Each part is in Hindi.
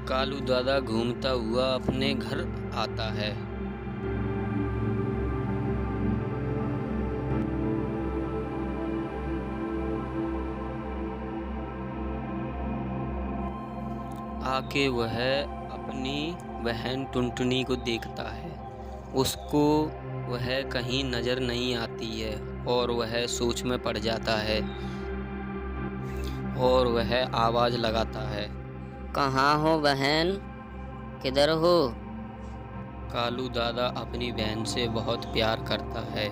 कालू दादा घूमता हुआ अपने घर आता है। आके वह अपनी बहन टुनटुनी को देखता है। उसको वह कहीं नजर नहीं आती है और वह सोच में पड़ जाता है और वह आवाज लगाता है, कहाँ हो बहन, किधर हो? कालू दादा अपनी बहन से बहुत प्यार करता है।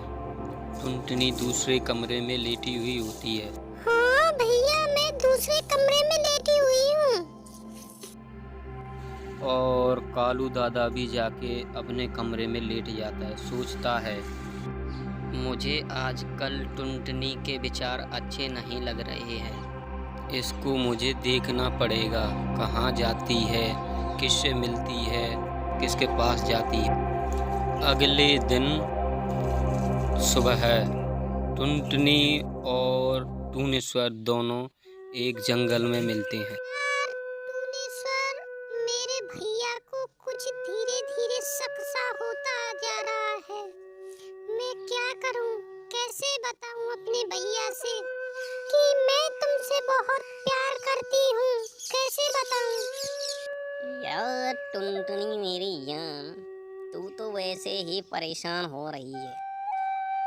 टुनटुनी दूसरे कमरे में लेटी हुई होती है। हाँ भैया, मैं दूसरे कमरे में लेटी हुई हूँ। और कालू दादा भी जाके अपने कमरे में लेट जाता है। सोचता है, मुझे आजकल टुनटुनी के विचार अच्छे नहीं लग रहे हैं। इसको मुझे देखना पड़ेगा, कहाँ जाती है, किससे मिलती है, किसके पास जाती है। अगले दिन सुबह टुनटुनी और टूनेश्वर दोनों एक जंगल में मिलते हैं। टूनेश्वर, मेरे भैया को कुछ धीरे धीरे शक सा होता जा रहा है। मैं क्या करूं? कैसे बताऊं अपने भैया से कि मैं तुमसे बहुत प्यार करती हूं? कैसे बताऊं? यार टुनटुनी मेरी जान, तू तो वैसे ही परेशान हो रही है।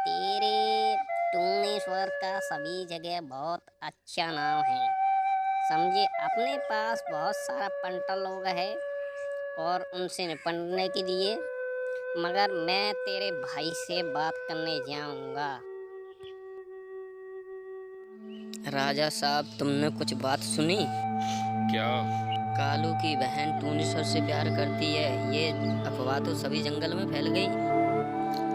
तेरे टूनेश्वर का सभी जगह बहुत अच्छा नाम है, समझे। अपने पास बहुत सारा पंटा लोग है और उनसे निपटने के लिए मगर मैं तेरे भाई से बात करने जाऊंगा। राजा साहब, तुमने कुछ बात सुनी? क्या? कालू की बहन टूनेश्वर से प्यार करती है, ये अफवाह तो सभी जंगल में फैल गई।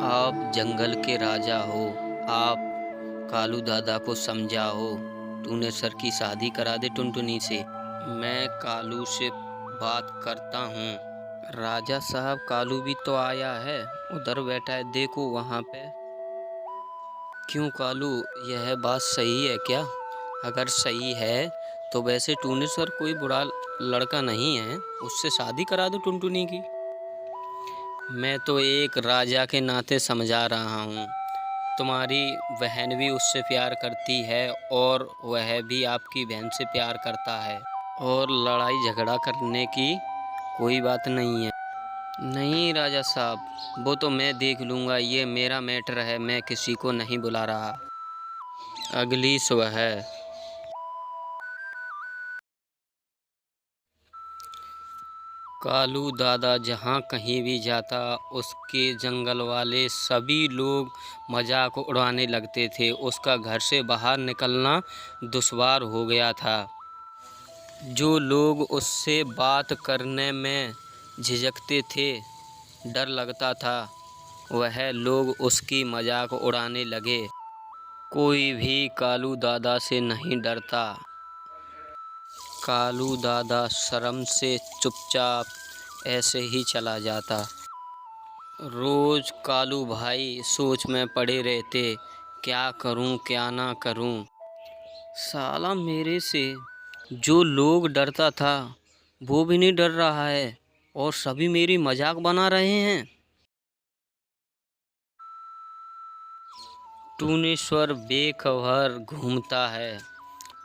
आप जंगल के राजा हो, आप कालू दादा को समझाओ, टूनेश्वर की शादी करा दे टुनटुनी से। मैं कालू से बात करता हूँ। राजा साहब, कालू भी तो आया है, उधर बैठा है, देखो वहाँ पे। क्यों कालू, यह बात सही है क्या? अगर सही है तो वैसे टूनेश्वर कोई बुरा लड़का नहीं है, उससे शादी करा दो टुनटुनी की। मैं तो एक राजा के नाते समझा रहा हूँ। तुम्हारी बहन भी उससे प्यार करती है और वह भी आपकी बहन से प्यार करता है और लड़ाई झगड़ा करने की कोई बात नहीं है। नहीं राजा साहब, वो तो मैं देख लूँगा, ये मेरा मैटर है, मैं किसी को नहीं बुला रहा। अगली सुबह कालू दादा जहाँ कहीं भी जाता, उसके जंगल वाले सभी लोग मजाक उड़ाने लगते थे। उसका घर से बाहर निकलना दुश्वार हो गया था। जो लोग उससे बात करने में झिझकते थे, डर लगता था, वह लोग उसकी मजाक उड़ाने लगे। कोई भी कालू दादा से नहीं डरता। कालू दादा शर्म से चुपचाप ऐसे ही चला जाता। रोज कालू भाई सोच में पड़े रहते, क्या करूं क्या ना करूं। साला, मेरे से जो लोग डरता था वो भी नहीं डर रहा है और सभी मेरी मजाक बना रहे हैं। टूनेश्वर बेखबर घूमता है,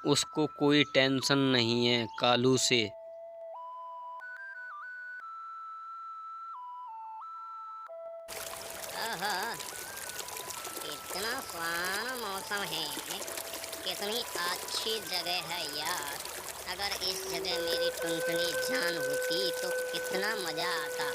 उसको कोई टेंशन नहीं है कालू से। आहा, इतना सुहाना मौसम है, कितनी अच्छी जगह है यार। अगर इस जगह मेरी टुनटुनी जान होती तो कितना मजा आता।